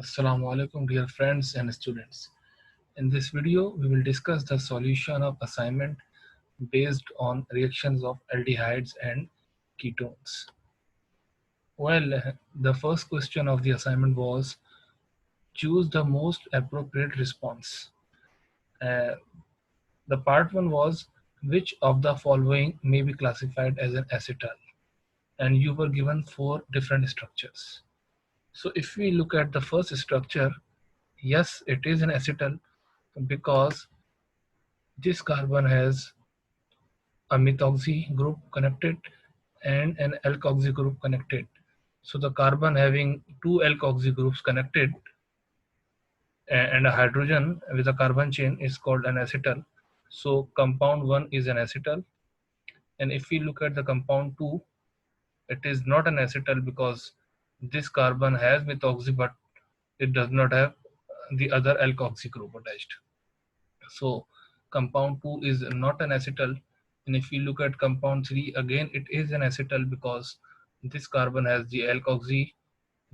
Assalamu alaikum dear friends and students. In this video, we will discuss the solution of assignment based on reactions of aldehydes and ketones. Well, the first question of the assignment was choose the most appropriate response. Uh, the part one was which of the following may be classified as an acetal, and you were given four different structures. So if we look at the first structure, yes, it is an acetal because this carbon has a methoxy group connected and an alkoxy group connected. So the carbon having two alkoxy groups connected and a hydrogen with a carbon chain is called an acetal. So compound 1 is an acetal. And if we look at the compound 2, it is not an acetal because this carbon has methoxy but it does not have the other alkoxy group attached. So compound 2 is not an acetal. And if you look at compound 3, again it is an acetal because this carbon has the alkoxy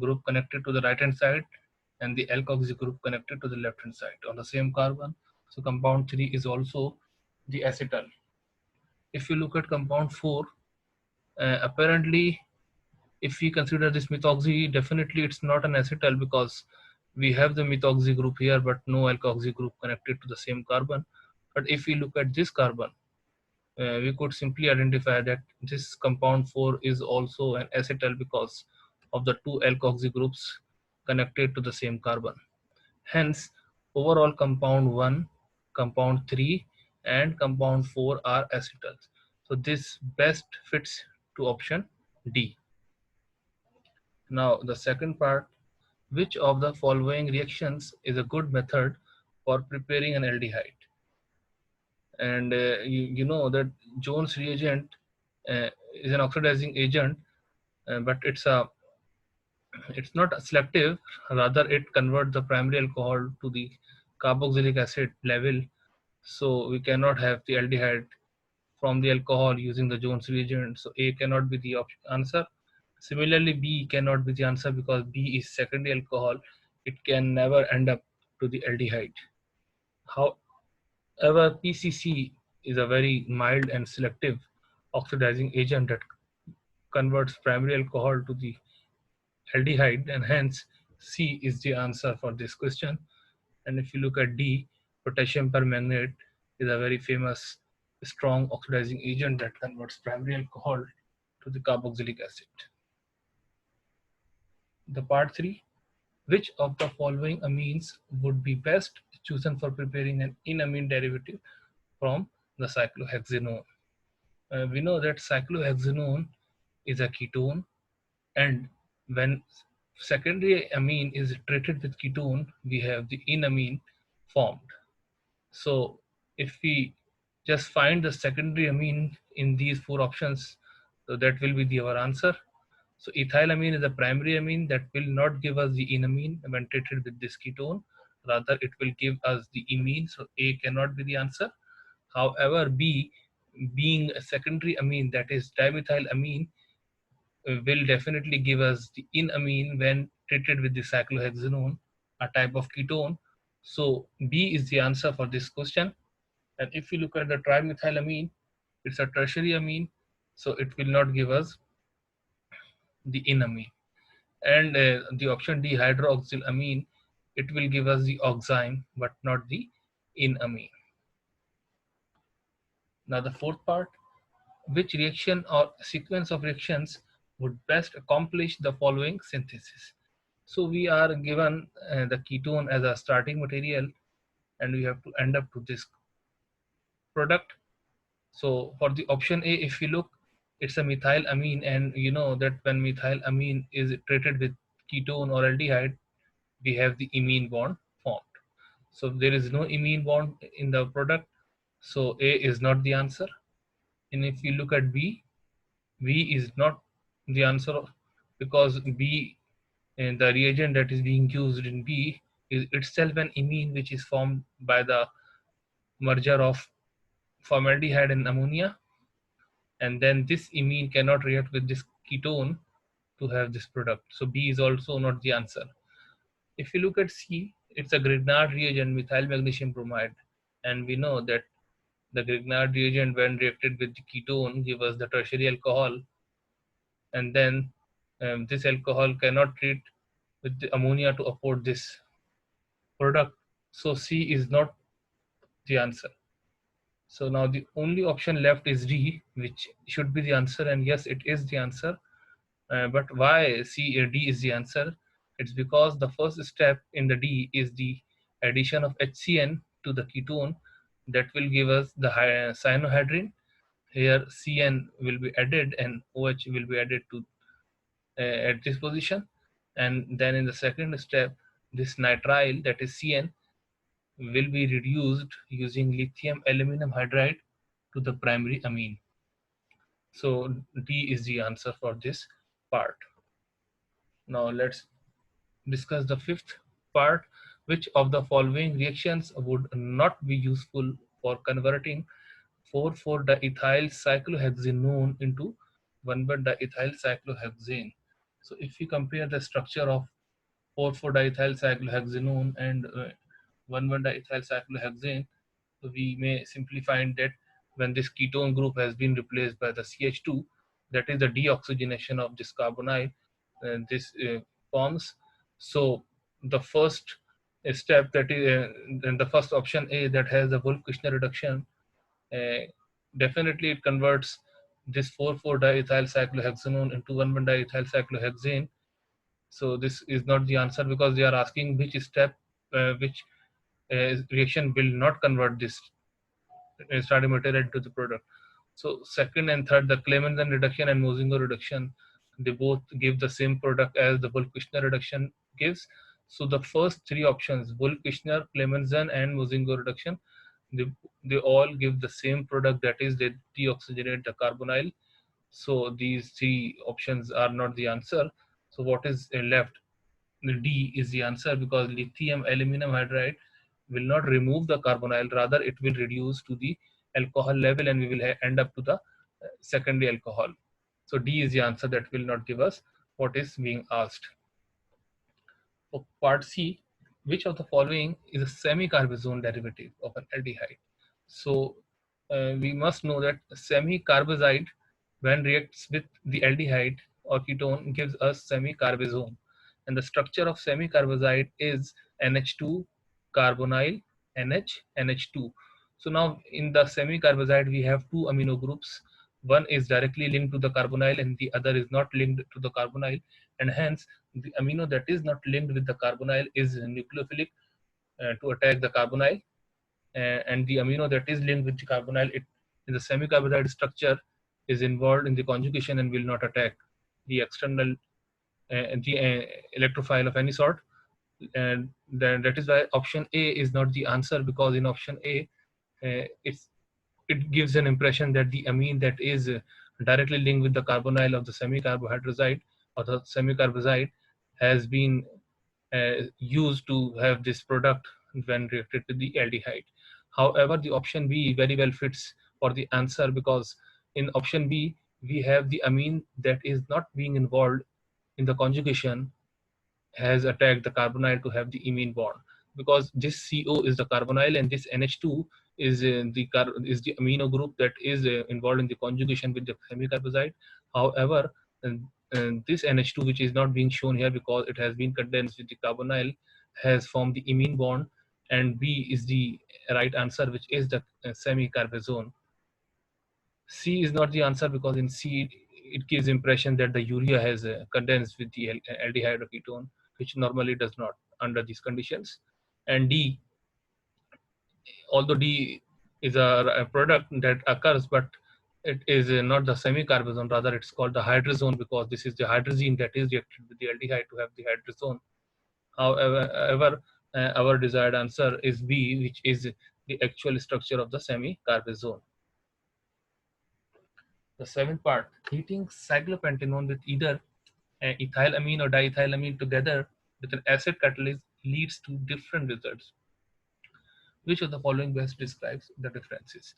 group connected to the right hand side and the alkoxy group connected to the left hand side on the same carbon. So compound 3 is also the acetal. If you look at compound 4, apparently if we consider this methoxy, definitely it's not an acetal because we have the methoxy group here but no alkoxy group connected to the same carbon. But if we look at this carbon, we could simply identify that this compound 4 is also an acetal because of the two alkoxy groups connected to the same carbon. Hence, overall compound 1, compound 3 and compound 4 are acetals. So this best fits to option D. Now the second part, which of the following reactions is a good method for preparing an aldehyde? And you know that Jones reagent is an oxidizing agent, but it's not selective. Rather, it converts the primary alcohol to the carboxylic acid level. So we cannot have the aldehyde from the alcohol using the Jones reagent. So A cannot be the answer. Similarly, B cannot be the answer because B is secondary alcohol. It can never end up to the aldehyde. However, PCC is a very mild and selective oxidizing agent that converts primary alcohol to the aldehyde, and hence C is the answer for this question. And if you look at D, potassium permanganate is a very famous strong oxidizing agent that converts primary alcohol to the carboxylic acid. The part 3, which of the following amines would be best chosen for preparing an enamine derivative from the cyclohexanone? We know that cyclohexanone is a ketone, and when secondary amine is treated with ketone, we have the enamine formed. So if we just find the secondary amine in these four options, so that will be our answer. So ethylamine is a primary amine that will not give us the enamine when treated with this ketone. Rather, it will give us the imine. So A cannot be the answer. However, B, being a secondary amine, that is dimethylamine, will definitely give us the enamine when treated with the cyclohexanone, a type of ketone. So B is the answer for this question. And if you look at the trimethylamine, it's a tertiary amine, so it will not give us the enamine. And the option D, hydroxylamine, it will give us the oxime but not the enamine. Now the fourth part, which reaction or sequence of reactions would best accomplish the following synthesis? So we are given the ketone as a starting material and we have to end up to this product. So for the option A, if you look, it's a methylamine, and you know that when methylamine is treated with ketone or aldehyde, we have the imine bond formed. So there is no imine bond in the product, so A is not the answer. And if you look at B, B is not the answer because B, and the reagent that is being used in B is itself an imine which is formed by the merger of formaldehyde and ammonia, and then this imine cannot react with this ketone to have this product. So B is also not the answer. If you look at C, it's a Grignard reagent, methyl magnesium bromide, and we know that the Grignard reagent, when reacted with the ketone, give us the tertiary alcohol, and then this alcohol cannot treat with the ammonia to afford this product. So C is not the answer. So now the only option left is D, which should be the answer, and yes, it is the answer. But why D is the answer? It's because the first step in the D is the addition of HCN to the ketone that will give us the cyanohydrin. Here CN will be added and OH will be added to at this position. And then in the second step, this nitrile, that is CN, will be reduced using lithium aluminum hydride to the primary amine. So D is the answer for this part. Now let's discuss the fifth part. Which of the following reactions would not be useful for converting 4,4-diethyl cyclohexanone into 1,1-diethyl cyclohexane? So if we compare the structure of 4,4-diethyl cyclohexanone and 1,1-diethyl cyclohexane, so we may simply find that when this ketone group has been replaced by the CH2, that is the deoxygenation of this carbonyl, this forms. So the first step, that is the first option A, that has the Wolff-Kishner reduction, uh, definitely it converts this 4,4-diethyl cyclohexanone into 1,1-diethyl cyclohexane. So this is not the answer, because they are asking which step, which reaction will not convert this starting material into the product. So second and third, the Clemmensen reduction and Mozingo reduction, they both give the same product as the Wolff-Kishner reduction gives. So the first three options, Wolff-Kishner, Clemmensen, and Mozingo reduction, they, they all give the same product, that is they deoxygenate the carbonyl. So these three options are not the answer. So what is left? The D is the answer, because lithium aluminum hydride will not remove the carbonyl, rather it will reduce to the alcohol level, and we will end up to the secondary alcohol. So D is the answer, that will not give us what is being asked. For part C, which of the following is a semi-carbazone derivative of an aldehyde? So we must know that semi-carbazide, when reacts with the aldehyde or ketone, gives us semi-carbazone. And the structure of semi-carbazide is NH2 carbonyl NH NH2. So now in the semi-carbazide we have two amino groups. One is directly linked to the carbonyl and the other is not linked to the carbonyl, and hence the amino that is not linked with the carbonyl is nucleophilic to attack the carbonyl, and the amino that is linked with the carbonyl, it in the semi-carbazide structure, is involved in the conjugation and will not attack the external the electrophile of any sort. And then that is why option A is not the answer, because in option A it gives an impression that the amine that is directly linked with the carbonyl of the semi-carbohydrazide or the semi-carbazide has been used to have this product when reacted with the aldehyde. However, the option B very well fits for the answer, because in option B we have the amine that is not being involved in the conjugation has attacked the carbonyl to have the imine bond, because this CO is the carbonyl and this NH2 is is the amino group that is involved in the conjugation with the semicarbazide. However, this NH2, which is not being shown here because it has been condensed with the carbonyl, has formed the imine bond, and B is the right answer, which is the semicarbazone. C is not the answer, because in C it gives impression that the urea has condensed with the aldehyde or ketone, which normally does not under these conditions. And D, although D is a product that occurs, but it is not the semi-carbazone, rather it's called the hydrazone, because this is the hydrazine that is reacted with the aldehyde to have the hydrazone. However, our desired answer is B, which is the actual structure of the semi-carbazone. The seventh part, heating cyclopentanone with either ethylamine or diethylamine together with an acid catalyst leads to different results. Which of the following best describes the differences?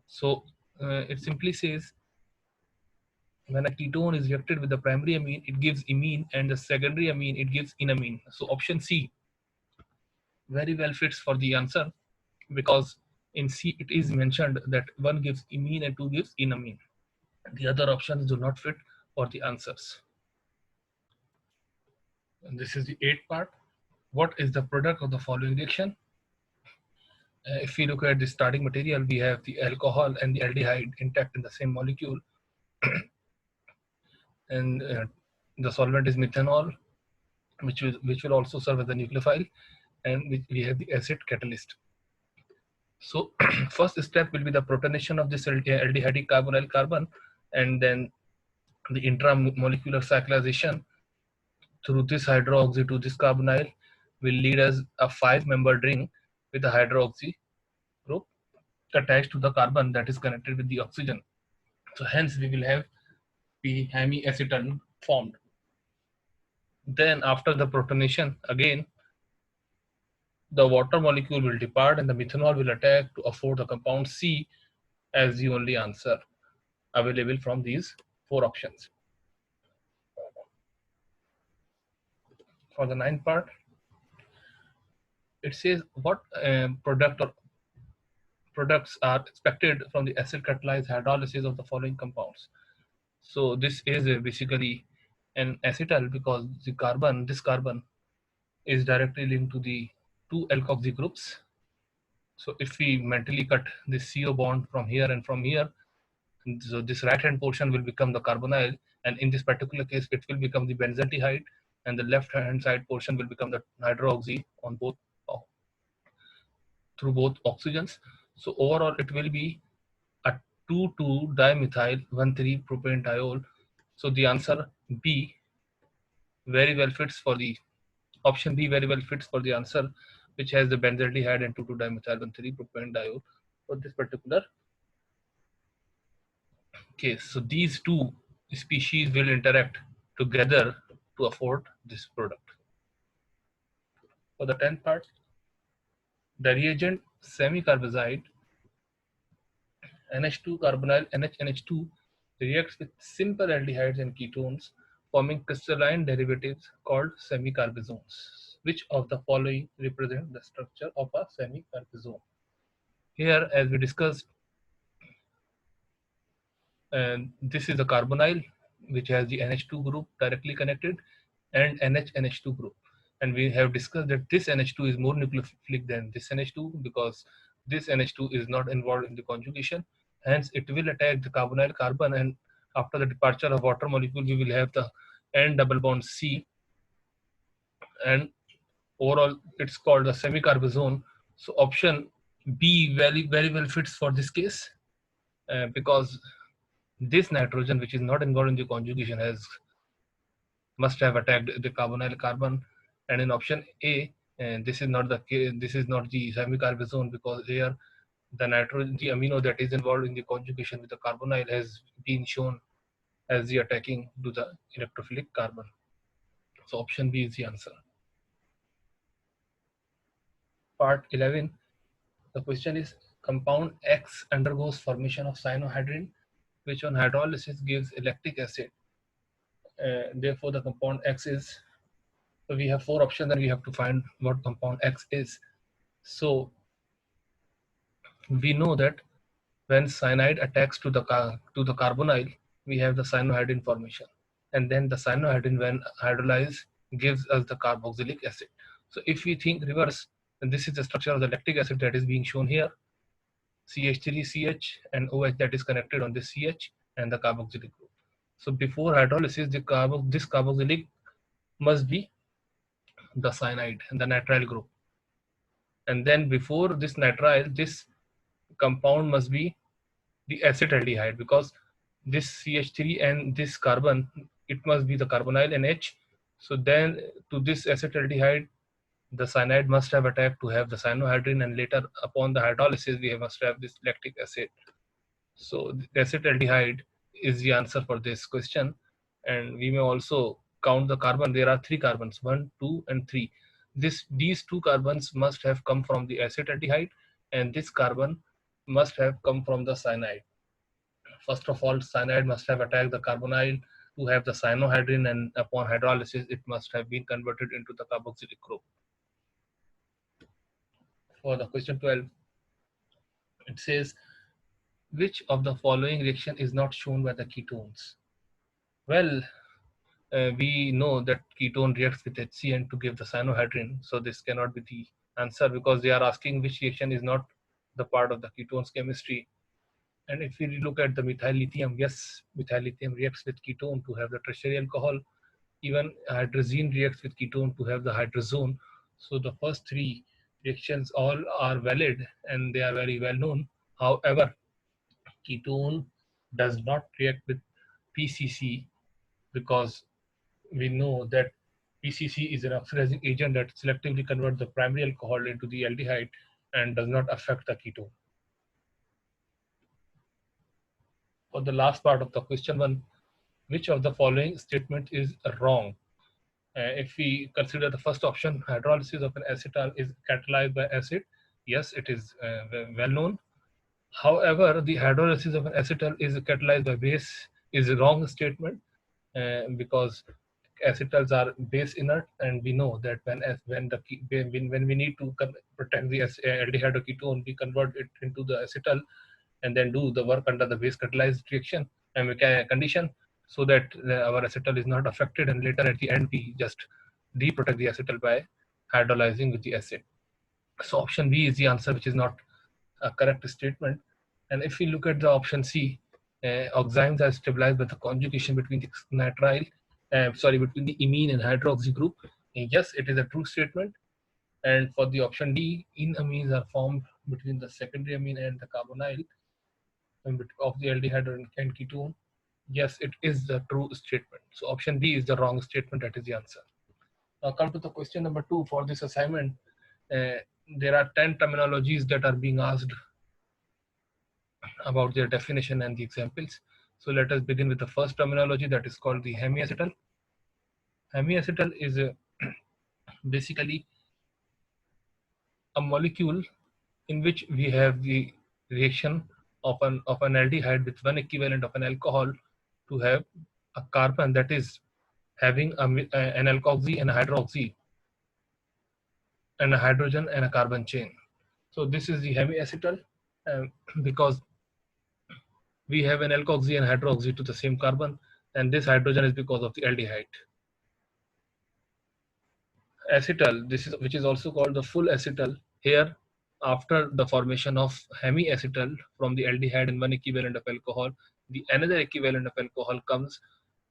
So it simply says when a ketone is reacted with the primary amine, it gives imine, and the secondary amine, it gives enamine. So option C very well fits for the answer, because in C it is mentioned that one gives imine and two gives enamine. The other options do not fit for the answers. And this is the eighth part. What is the product of the following reaction? If we look at the starting material, we have the alcohol and the aldehyde intact in the same molecule, and the solvent is methanol, which will also serve as a nucleophile, and we have the acid catalyst. So first step will be the protonation of this aldehydic carbonyl carbon, and then the intramolecular cyclization through this hydroxy to this carbonyl will lead us a 5-membered ring with a hydroxy group attached to the carbon that is connected with the oxygen. So hence we will have the hemiacetal formed. Then after the protonation, again the water molecule will depart and the methanol will attack to afford the compound C as the only answer available from these 4 options. For the 9th part, it says what product or products are expected from the acid catalyzed hydrolysis of the following compounds. So this is basically an acetal, because this carbon is directly linked to the 2 alkoxy groups. So if we mentally cut this CO bond from here and from here, so this right hand portion will become the carbonyl, and in this particular case it will become the benzaldehyde, and the left hand side portion will become the hydroxy on both through both oxygens. So overall it will be a 2,2-dimethyl 1,3-propane-diol. So the answer B very well fits for the option B very well fits for the answer, which has the benzaldehyde and 2,2-dimethyl 1,3-propane-diol for this particular case. So these two species will interact together to afford this product. For the 10th part, the reagent semicarbazide NH2 carbonyl NHNH2 reacts with simple aldehydes and ketones, forming crystalline derivatives called semicarbazones. Which of the following represent the structure of a semicarbazone? Here, as we discussed, this is the carbonyl, which has the NH2 group directly connected, and NH2 group. And we have discussed that this NH2 is more nucleophilic than this NH2, because this NH2 is not involved in the conjugation. Hence, it will attack the carbonyl carbon, and after the departure of water molecule, we will have the N double bond C, and overall it's called a semicarbazone. So option B very well fits for this case, because this nitrogen, which is not involved in the conjugation, must have attacked the carbonyl carbon. And in option A, this is not the case, this is not the semicarbazone, because here the amino that is involved in the conjugation with the carbonyl has been shown as the attacking to the electrophilic carbon. So option B is the answer. Part 11, the question is, compound X undergoes formation of cyanohydrin, which on hydrolysis gives lactic acid. Therefore the compound X is, so we have 4 options and we have to find what compound X is. So we know that when cyanide attacks to the carbonyl, we have the cyanohydrin formation, and then the cyanohydrin, when hydrolyzed, gives us the carboxylic acid. So if we think reverse, then this is the structure of the lactic acid that is being shown here: CH3CH and OH that is connected on this CH and the carboxylic group. So before hydrolysis, this carboxylic must be the cyanide and the nitrile group, and then before this nitrile, this compound must be the acetaldehyde, because this CH3 and this carbon, it must be the carbonyl NH. So then to this acetaldehyde, the cyanide must have attacked to have the cyanohydrin, and later upon the hydrolysis we must have this lactic acid. So the acetaldehyde is the answer for this question. And we may also count the carbon. There are 3 carbons, 1, 2 and 3. These 2 carbons must have come from the acetaldehyde, and this carbon must have come from the cyanide. First of all, cyanide must have attacked the carbonyl to have the cyanohydrin, and upon hydrolysis, it must have been converted into the carboxylic group. For the question 12, it says, which of the following reaction is not shown by the ketones? Well, we know that ketone reacts with HCN to give the cyanohydrin, so this cannot be the answer because they are asking which reaction is not the part of the ketones chemistry. And if we look at the methyl lithium, yes, methyl lithium reacts with ketone to have the tertiary alcohol. Even hydrazine reacts with ketone to have the hydrazone. So the first three reactions all are valid and they are very well known. However, ketone does not react with PCC because we know that PCC is an oxidizing agent that selectively converts the primary alcohol into the aldehyde and does not affect the ketone. For the last part of the question 1, which of the following statement is wrong? If we consider the first option, hydrolysis of an acetal is catalyzed by acid. Yes, it is well known. However, the hydrolysis of an acetal is catalyzed by base is a wrong statement because acetals are base inert, and we know that when we need to protect the aldehyde or ketone, we convert it into the acetal and then do the work under the base catalyzed reaction and condition so that our acetal is not affected, and later at the end we just deprotect the acetal by hydrolyzing with the acid. So option B is the answer, which is not a correct statement. And if we look at the option C, oximes are stabilized by the conjugation between the between the imine and hydroxy group. Yes, it is a true statement. And for the option D, enamines are formed between the secondary amine and the carbonyl of the aldehyde and ketone. Yes, it is the true statement. So option D is the wrong statement. That is the answer. Now come to the question number 2 for this assignment. There are 10 terminologies that are being asked about their definition and the examples. So let us begin with the first terminology, that is called the hemiacetal. Hemiacetal is basically a molecule in which we have the reaction of an aldehyde with one equivalent of an alcohol to have a carbon that is having an alkoxy and a hydroxy and a hydrogen and a carbon chain. So this is the hemiacetal because we have an alkoxy and hydroxy to the same carbon, and this hydrogen is because of the aldehyde. Acetal, which is also called the full acetal. Here, after the formation of hemiacetal from the aldehyde and one equivalent of alcohol, the another equivalent of alcohol comes,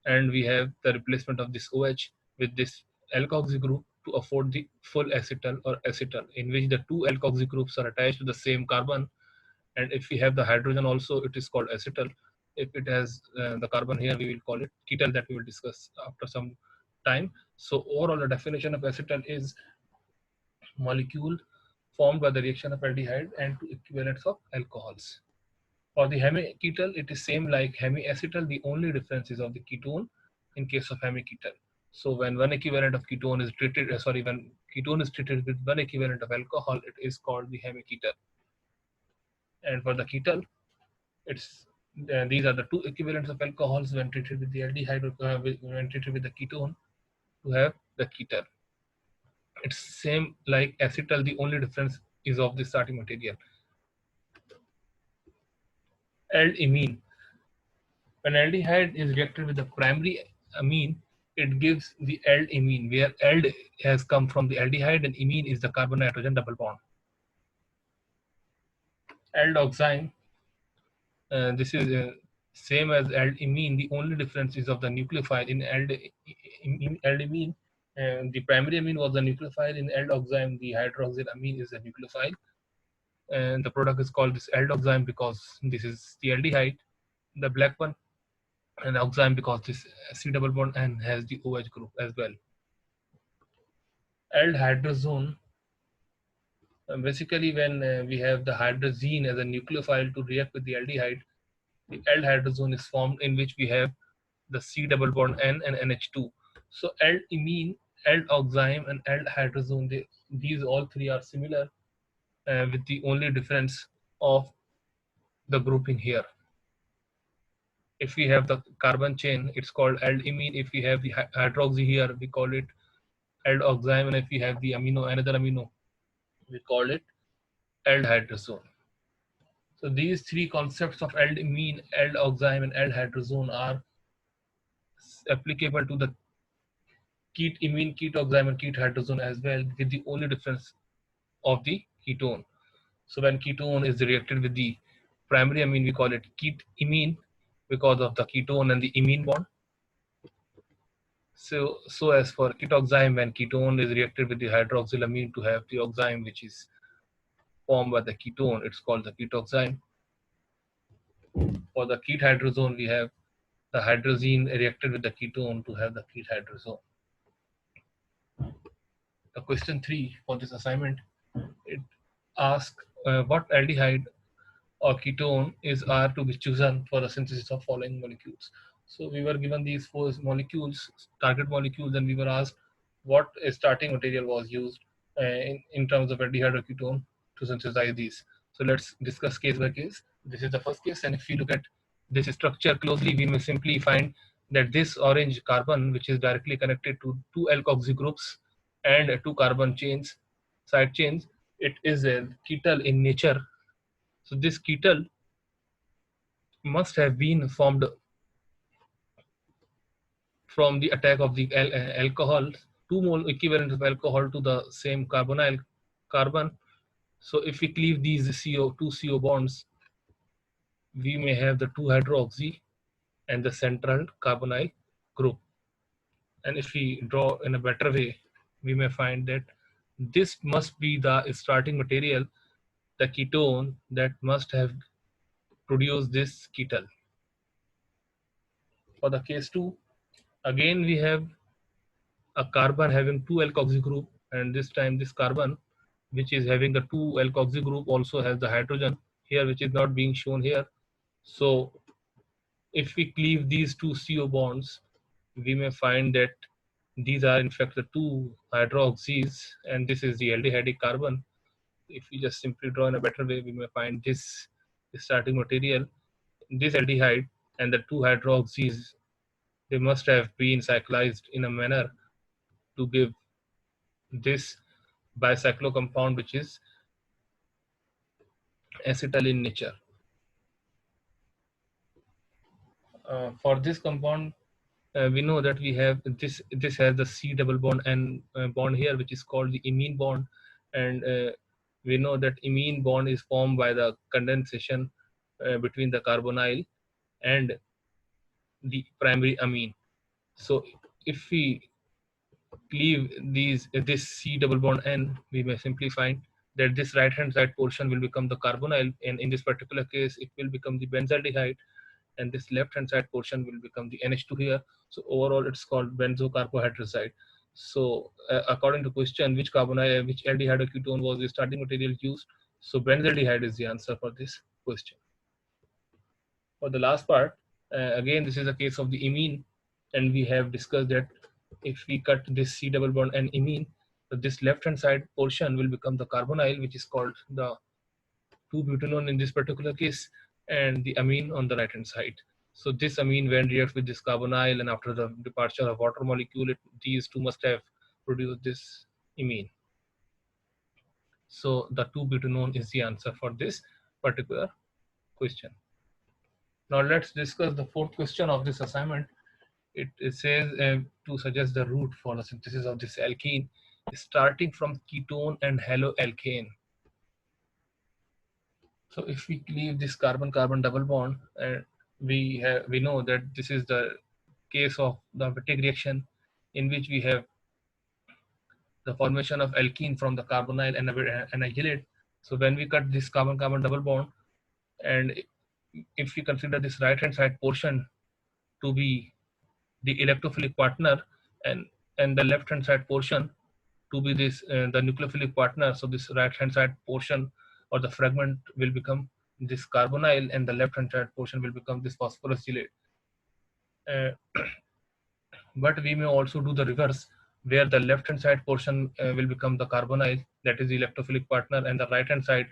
and we have the replacement of this OH with this alkoxy group to afford the full acetal or acetal, in which the two alkoxy groups are attached to the same carbon. And if we have the hydrogen also, it is called acetal. If it has the carbon here, we will call it ketal, that we will discuss after some time. So overall, the definition of acetal is molecule formed by the reaction of aldehyde and two equivalents of alcohols. For the hemiketal, it is same like hemiacetal. The only difference is of the ketone in case of hemiketal. So when one equivalent of ketone is treated, when ketone is treated with one equivalent of alcohol, it is called the hemiketal. And for the ketal, it's these are the two equivalents of alcohols when treated with the aldehyde or when treated with the ketone to have the ketal. It's same like acetal. The only difference is of the starting material. Aldimine. When aldehyde is reacted with the primary amine, it gives the aldimine, where ald has come from the aldehyde and imine is the carbon nitrogen double bond. Aldoxime. This is same as aldimine. The only difference is of the nucleophile. In aldimine, the primary amine was the nucleophile. In aldoxime, the hydroxyl amine is the nucleophile. And the product is called this aldoxime because this is the aldehyde, the black one, and oxime because this C double bond and has the OH group as well. Aldhydrazone. Basically, when we have the hydrazine as a nucleophile to react with the aldehyde, the aldhydrazone is formed in which we have the C double bond N and NH2. So aldimine, aldoxime, and aldhydrazone, these all three are similar with the only difference of the grouping here. If we have the carbon chain, it's called aldimine. If we have the hydroxy here, we call it aldoxime. And if we have the amino, another amino, we call it aldhydrazone. So these three concepts of aldimine, aldoxime, and aldhydrazone are applicable to the ketimine, ketoxime, and kethydrazone as well, with the only difference of the ketone. So when ketone is reacted with the primary amine, we call it ketimine because of the ketone and the imine bond. So as for ketoxime, when ketone is reacted with the hydroxylamine to have the oxime, which is formed by the ketone, it's called the ketoxime. For the kethydrazone, we have the hydrazine reacted with the ketone to have the kethydrazone. The question 3 for this assignment, it asks what aldehyde or ketone is R to be chosen for the synthesis of following molecules. So we were given these 4 molecules, target molecules, and we were asked what starting material was used in terms of aldehyde or ketone to synthesize these. So let's discuss case by case. This is the first case, and if you look at this structure closely, we may simply find that this orange carbon, which is directly connected to 2 alkoxy groups and 2 carbon chains, side chains, it is a ketal in nature. So this ketal must have been formed from the attack of the alcohol, 2 mole equivalent of alcohol to the same carbonyl carbon. So if we cleave these CO2 CO bonds, we may have the 2 hydroxy and the central carbonyl group. And if we draw in a better way, we may find that this must be the starting material, the ketone that must have produced this ketal. For the case 2, again we have a carbon having 2 alkoxy group, and this time this carbon which is having the 2 alkoxy group also has the hydrogen here, which is not being shown here. So if we cleave these 2 CO bonds, we may find that these are in fact the 2 hydroxys, and this is the aldehydic carbon. If we just simply draw in a better way, we may find this starting material, this aldehyde and the 2 hydroxys, they must have been cyclized in a manner to give this bicyclo compound, which is acetal in nature. For this compound, we know that we have this. This has the C double bond and bond here, which is called the imine bond, and we know that imine bond is formed by the condensation between the carbonyl and the primary amine. So if we cleave this C double bond N, we may simply find that this right hand side portion will become the carbonyl, and in this particular case, it will become the benzaldehyde, and this left hand side portion will become the NH2 here. So overall, it's called benzocarbohydrazide. So according to question, which carbonyl, which aldehyde or ketone was the starting material used? So benzaldehyde is the answer for this question. For the last part, again, this is a case of the imine, and we have discussed that if we cut this C double bond and imine, this left hand side portion will become the carbonyl, which is called the 2-butanone in this particular case, and the amine on the right hand side. So this amine, when reacts with this carbonyl, and after the departure of water molecule, these two must have produced this imine. So the 2-butanone is the answer for this particular question. Now let's discuss the fourth question of this assignment. It says to suggest the route for the synthesis of this alkene starting from ketone and haloalkane. So if we cleave this carbon-carbon double bond, we know that this is the case of the Wittig reaction, in which we have the formation of alkene from the carbonyl and a ylide. So when we cut this carbon-carbon double bond, and if we consider this right-hand side portion to be the electrophilic partner, and the left-hand side portion to be this the nucleophilic partner, so this right-hand side portion or the fragment will become this carbonyl, and the left-hand side portion will become this phosphorus ylide. But we may also do the reverse, where the left-hand side portion will become the carbonyl, that is the electrophilic partner, and the right-hand side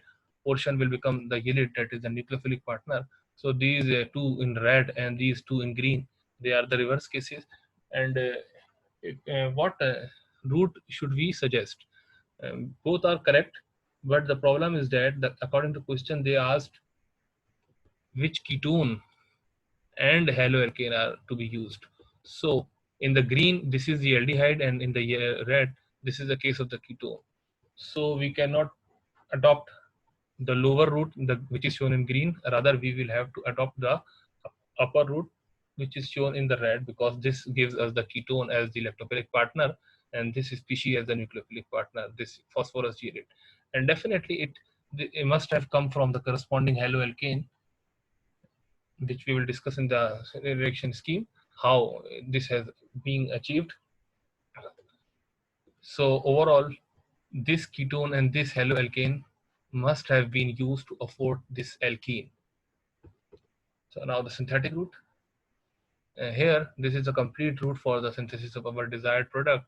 portion will become the ylide, that is the nucleophilic partner. So these two in red and these two in green, they are the reverse cases. And what route should we suggest? Both are correct, but the problem is that according to question they asked which ketone and haloalkane are to be used. So in the green, this is the aldehyde, and in the red, this is the case of the ketone. So we cannot adopt the lower route, which is shown in green. Rather, we will have to adopt the upper route, which is shown in the red, because this gives us the ketone as the electrophilic partner, and this species as the nucleophilic partner, this phosphorus G8. And definitely it must have come from the corresponding haloalkane, which we will discuss in the reaction scheme, how this has been achieved. So overall, this ketone and this haloalkane must have been used to afford this alkene. So now the synthetic route. Here, this is a complete route for the synthesis of our desired product.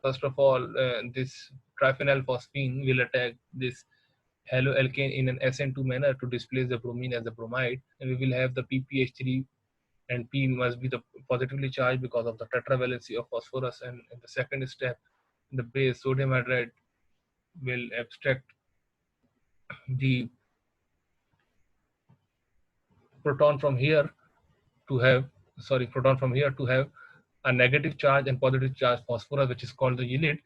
First of all, this triphenylphosphine will attack this haloalkane in an SN2 manner to displace the bromine as a bromide, and we will have the PPH3, and P must be the positively charged because of the tetravalency of phosphorus. And in the second step, the base sodium hydride will abstract the proton from here to have proton from here to have a negative charge and positive charge phosphorus, which is called the yelide,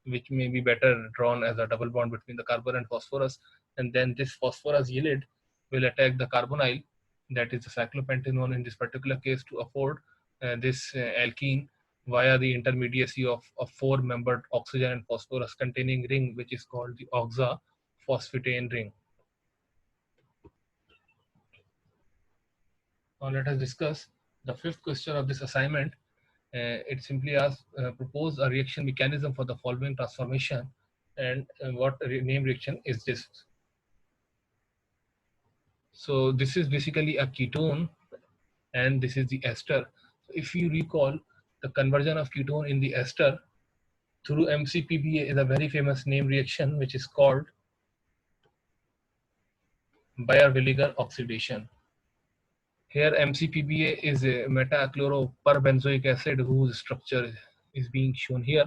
which may be better drawn as a double bond between the carbon and phosphorus. And then this phosphorus yelide will attack the carbonyl, that is the cyclopentanone in this particular case, to afford this alkene via the intermediacy of a four-membered oxygen and phosphorus containing ring, which is called the oxaphosphetane ring. Now let us discuss the fifth question of this assignment. It simply asks, propose a reaction mechanism for the following transformation, and what name reaction is this? So this is basically a ketone, and this is the ester. So if you recall, the conversion of ketone in the ester through MCPBA is a very famous name reaction, which is called Baeyer-Villiger oxidation. Here MCPBA is a meta-chloroperbenzoic acid whose structure is being shown here.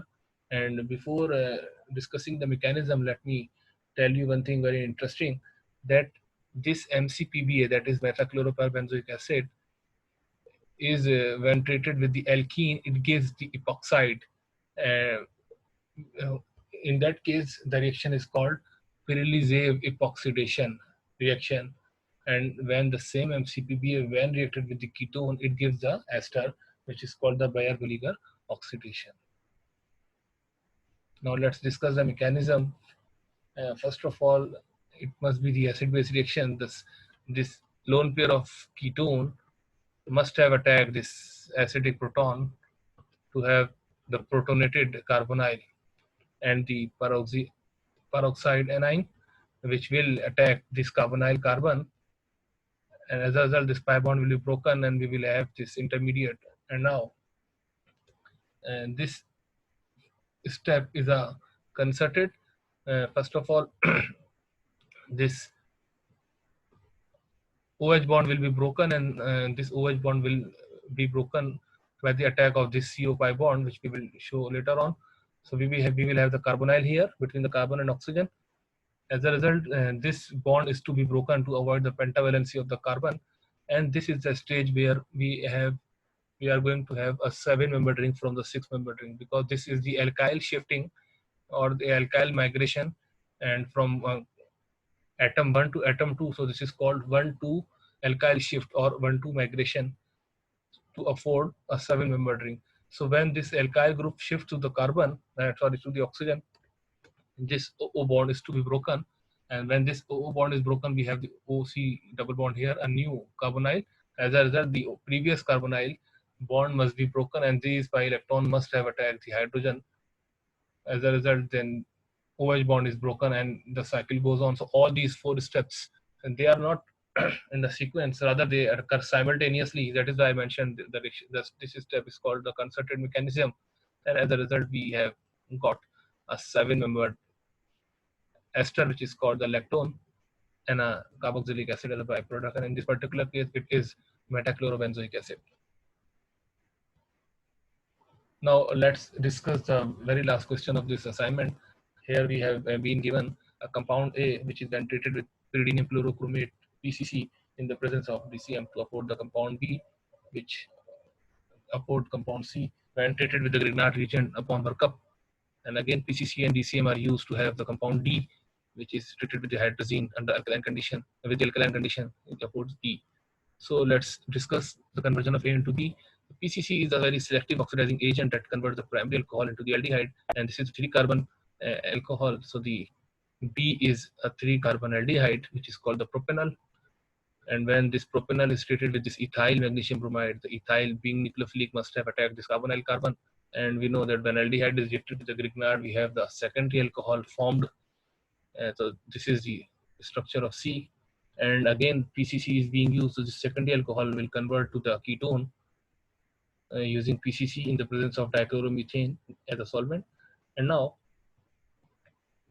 And before discussing the mechanism, let me tell you one thing very interesting, that this MCPBA, that is meta-chloroperbenzoic acid, is when treated with the alkene, it gives the epoxide. Uh, in that case, the reaction is called Pyrrolizave epoxidation reaction. And when the same MCPBA, when reacted with the ketone, it gives the ester, which is called the Baeyer-Villiger oxidation. Now let's discuss the mechanism. First of all, it must be the acid-base reaction. This lone pair of ketone must have attacked this acidic proton to have the protonated carbonyl, and the peroxide anion, which will attack this carbonyl carbon, and as a result this pi bond will be broken and we will have this intermediate. And now this step is a concerted. First of all, this OH bond will be broken, and this OH bond will be broken by the attack of this CO pi bond, which we will show later on. So we will have the carbonyl here between the carbon and oxygen. As a result, this bond is to be broken to avoid the pentavalency of the carbon, and this is the stage where we are going to have a 7-membered ring from the 6-membered ring, because this is the alkyl shifting or the alkyl migration, and from atom 1 to atom 2. So this is called 1,2 alkyl shift or 1,2 migration to afford a 7-membered ring. So when this alkyl group shifts to the carbon, to the oxygen, this O bond is to be broken. And when this O bond is broken, we have the OC double bond here, a new carbonyl. As a result, the previous carbonyl bond must be broken, and these pi electron must have attacked the hydrogen. As a result, then OH bond is broken and the cycle goes on. So all these 4 steps, and they are not in the sequence, rather they occur simultaneously. That is why I mentioned this step is called the concerted mechanism. And as a result, we have got a 7-membered ester, which is called the lactone. and a carboxylic acid as a byproduct, and in this particular case it is metachlorobenzoic acid. Now let's discuss the very last question of this assignment. Here we have been given a compound A which is then treated with pyridinium chlorochromate PCC in the presence of DCM to afford the compound B, which afford compound C when treated with the Grignard reagent upon workup. And again PCC and DCM are used to have the compound D, which is treated with the hydrazine under alkaline condition. With the alkaline condition it affords D. So let's discuss the conversion of A into B. PCC is a very selective oxidizing agent that converts the primary alcohol into the aldehyde, and this is 3-carbon alcohol. So the B is a 3-carbon aldehyde, which is called the propanol. And when this propanol is treated with this ethyl magnesium bromide, the ethyl being nucleophilic must have attacked this carbonyl carbon. And we know that when aldehyde is reacted with the Grignard, we have the secondary alcohol formed. So this is the structure of C. And again, PCC is being used, so the secondary alcohol will convert to the ketone using PCC in the presence of dichloromethane as a solvent. And now,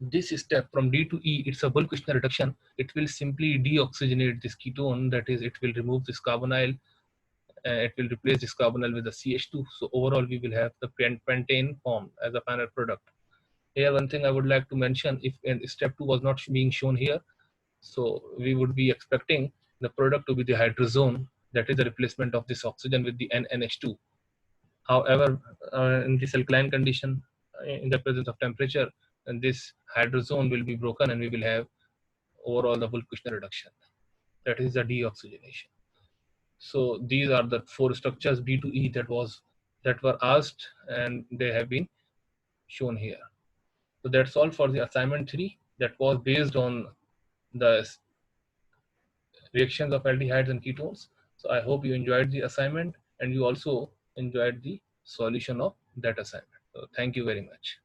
this step from D to E, it's a bulk Kushner reduction. It will simply deoxygenate this ketone, that is, it will remove this carbonyl, it will replace this carbonyl with the CH2. So overall, we will have the pentane formed as a final product. Here, one thing I would like to mention, if step 2 was not being shown here, so we would be expecting the product to be the hydrazone, that is the replacement of this oxygen with the NH2. However, in this alkaline condition, in the presence of temperature, and this hydrazone will be broken and we will have overall the bulk Kushner reduction. That is the deoxygenation. So these are the 4 structures B to E that were asked, and they have been shown here. So that's all for the assignment 3, that was based on the reactions of aldehydes and ketones. So I hope you enjoyed the assignment and you also enjoyed the solution of that assignment. So thank you very much.